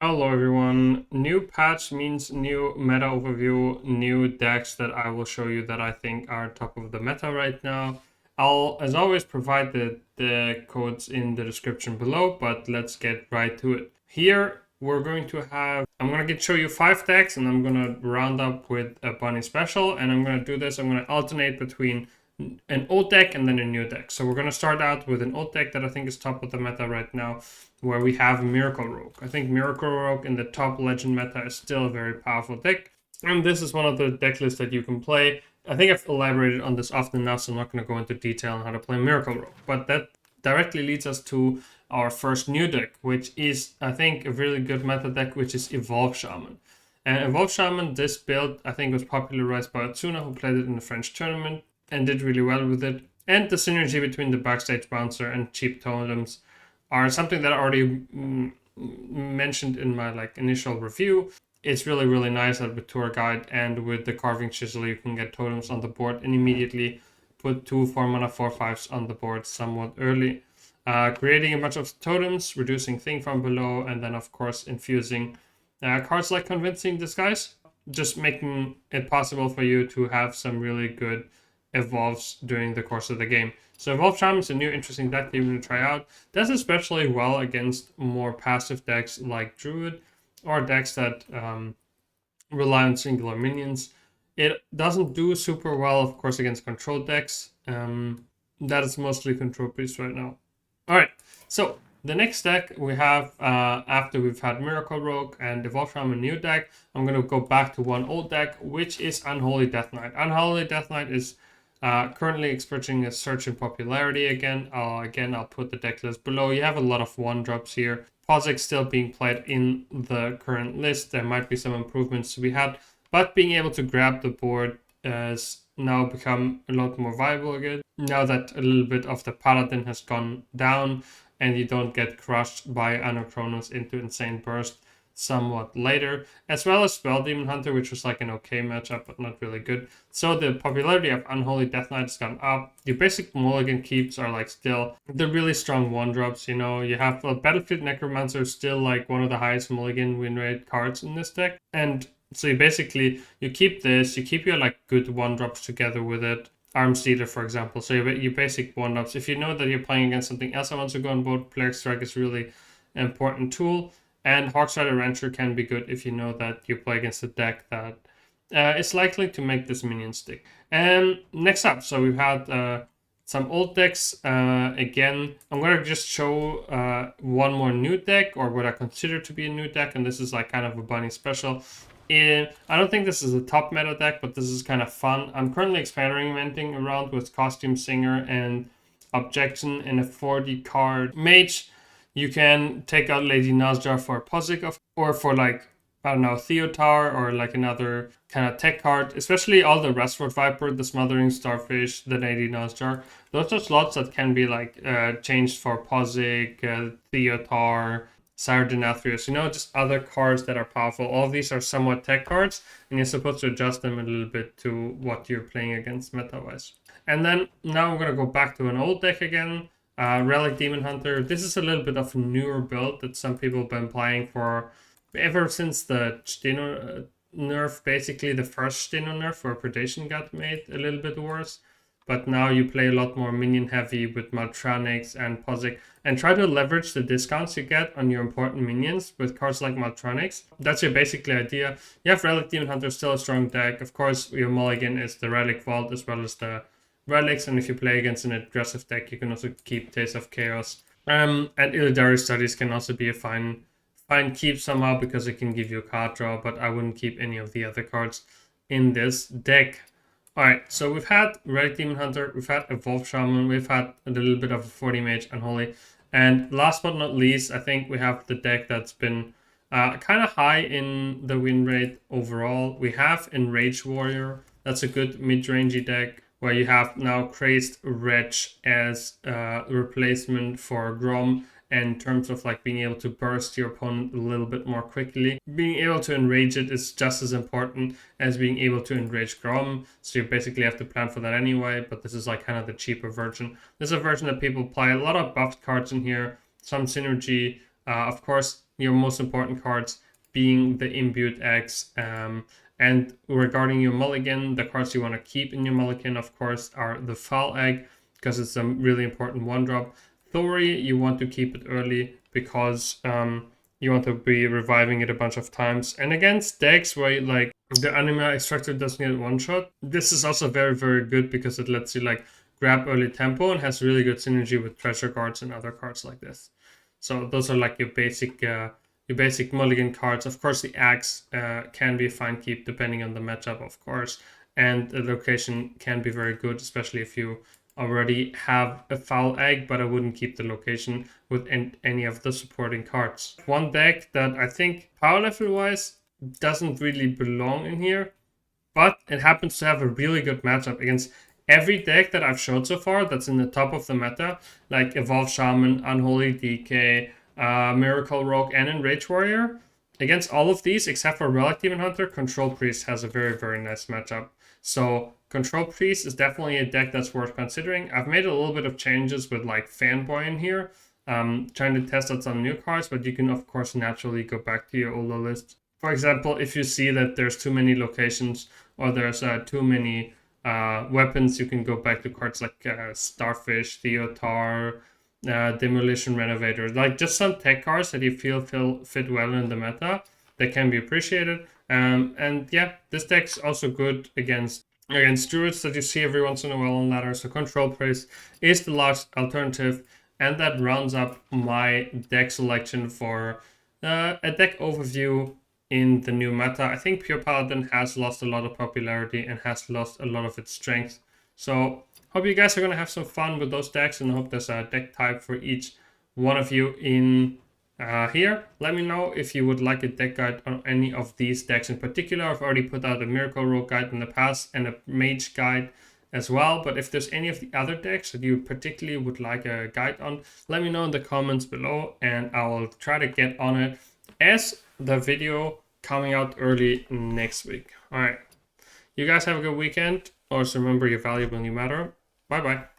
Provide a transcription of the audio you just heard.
Hello everyone, new patch means new meta overview, new decks that I will show you that I think are top of the meta right now. I'll, as always, provide the codes in the description below, but let's get right to it. Here, I'm going to show you 5 decks and I'm going to round up with a bunny special, and I'm going to do this, I'm going to alternate between an old deck and then a new deck. So we're going to start out with an old deck that I think is top of the meta right now, where we have Miracle Rogue. I think Miracle Rogue in the top Legend meta is still a very powerful deck, and this is one of the deck lists that you can play. I think I've elaborated on this often enough, so I'm not going to go into detail on how to play Miracle Rogue, but that directly leads us to our first new deck, which is, I think, a really good meta deck, which is Evolve Shaman. And Evolve Shaman, this build, I think, was popularized by Otsuna, who played it in the French tournament and did really well with it. And the synergy between the backstage bouncer and cheap totems are something that I already mentioned in my initial review. It's really nice that with Tour Guide and with the Carving Chisel you can get totems on the board and immediately put 2 4-mana 4/5s on the board somewhat early. Creating a bunch of totems, reducing Thing from Below, and then of course infusing cards like Convincing Disguise, just making it possible for you to have some really good evolves during the course of the game. So Evolve Shaman is a new interesting deck that you're going to try out. Does especially well against more passive decks like Druid, or decks that rely on singular minions. It doesn't do super well, of course, against control decks. That is mostly control piece right now. Alright, so the next deck we have, after we've had Miracle Rogue and Evolve Shaman new deck, I'm going to go back to one old deck, which is Unholy Death Knight. Unholy Death Knight is currently experiencing a surge in popularity again. I'll put the deck list below. You have a lot of 1-drops here. POSIX still being played in the current list. There might be some improvements to be had, but being able to grab the board has now become a lot more viable again. Now that a little bit of the Paladin has gone down and you don't get crushed by Anachronos into Insane Burst somewhat later, as well as Spell Demon Hunter, which was like an okay matchup, but not really good. So the popularity of Unholy Death Knight has gone up. Your basic mulligan keeps are like still the really strong 1-drops, you know. You have Battlefield Necromancer, still like one of the highest mulligan win rate cards in this deck. And so you keep this, you keep your like good 1-drops together with it. Armstealer, for example. So you basic 1-drops. If you know that you're playing against something else that wants to go on board, Plague Strike is really an important tool. And Hawksider Rancher can be good if you know that you play against a deck that is likely to make this minion stick. And next up, so we've had some old decks. Again, I'm going to just show one more new deck, or what I consider to be a new deck, and this is like kind of a bunny special. I don't think this is a top meta deck, but this is kind of fun. I'm currently experimenting around with Costume Singer and Objection in a 40 card mage. You can take out Lady Nazjar for a POSIX, or for like, I don't know, Theotar, or like another kind of tech card. Especially all the Restford Viper, the Smothering Starfish, the Lady Nazjar. Those are slots that can be like changed for POSIX, Theotar, Sire Denathrius, you know, just other cards that are powerful. All of these are somewhat tech cards, and you're supposed to adjust them a little bit to what you're playing against meta-wise. And then now I'm going to go back to an old deck again. Relic Demon Hunter. This is a little bit of a newer build that some people have been playing for ever since the Steno nerf, basically the first Steno nerf where Predation got made a little bit worse. But now you play a lot more minion heavy with Maltronics and POSIX, and try to leverage the discounts you get on your important minions with cards like Maltronics. That's your basically idea. You have Relic Demon Hunter, still a strong deck. Of course, your mulligan is the Relic Vault as well as the Relics, and if you play against an aggressive deck, you can also keep Taste of Chaos. And Illidari Studies can also be a fine keep somehow, because it can give you a card draw, but I wouldn't keep any of the other cards in this deck. Alright, so we've had Relic Demon Hunter, we've had Evolve Shaman, we've had a little bit of a 40 Mage Unholy, and last but not least, I think we have the deck that's been kind of high in the win rate overall. We have Enrage Warrior. That's a good mid-rangey deck, where you have now Crazed Wretch as a replacement for Grom, and in terms of like being able to burst your opponent a little bit more quickly. Being able to enrage it is just as important as being able to enrage Grom, so you basically have to plan for that anyway, but this is like kind of the cheaper version. This is a version that people play. A lot of buffed cards in here, some synergy. Of course, your most important cards being the imbued eggs. And regarding your mulligan, the cards you want to keep in your mulligan, of course, are the Foul Egg, because it's a really important 1-drop. Thori, you want to keep it early because you want to be reviving it a bunch of times. And against decks where like the Anima Extractor doesn't get one-shot, this is also very, very good because it lets you like grab early tempo and has really good synergy with treasure cards and other cards like this. So those are like your basic mulligan cards. Of course, the axe can be a fine keep depending on the matchup, of course. And the location can be very good, especially if you already have a Foul Egg, but I wouldn't keep the location with any of the supporting cards. One deck that I think power level wise doesn't really belong in here, but it happens to have a really good matchup against every deck that I've showed so far that's in the top of the meta, like Evolved Shaman, Unholy DK, Miracle Rogue, and Enrage Warrior. Against all of these, except for Relic Demon Hunter, Control Priest has a very, very nice matchup. So Control Priest is definitely a deck that's worth considering. I've made a little bit of changes with like Fanboy in here, trying to test out some new cards, but you can of course naturally go back to your older list. For example, if you see that there's too many locations or there's too many weapons, you can go back to cards like Starfish, Theotar, Demolition Renovator, like just some tech cards that you feel fit well in the meta that can be appreciated. And yeah, this deck's also good against druids that you see every once in a while on ladder. So Control Priest is the last alternative, and that rounds up my deck selection for a deck overview in the new meta. I think Pure Paladin has lost a lot of popularity and has lost a lot of its strength. So hope you guys are going to have some fun with those decks, and I hope there's a deck type for each one of you in here. Let me know if you would like a deck guide on any of these decks in particular. I've already put out a Miracle Rogue guide in the past and a Mage guide as well. But if there's any of the other decks that you particularly would like a guide on, let me know in the comments below, and I will try to get on it as the video coming out early next week. All right. You guys have a good weekend. Always remember you're valuable and you matter. Bye-bye.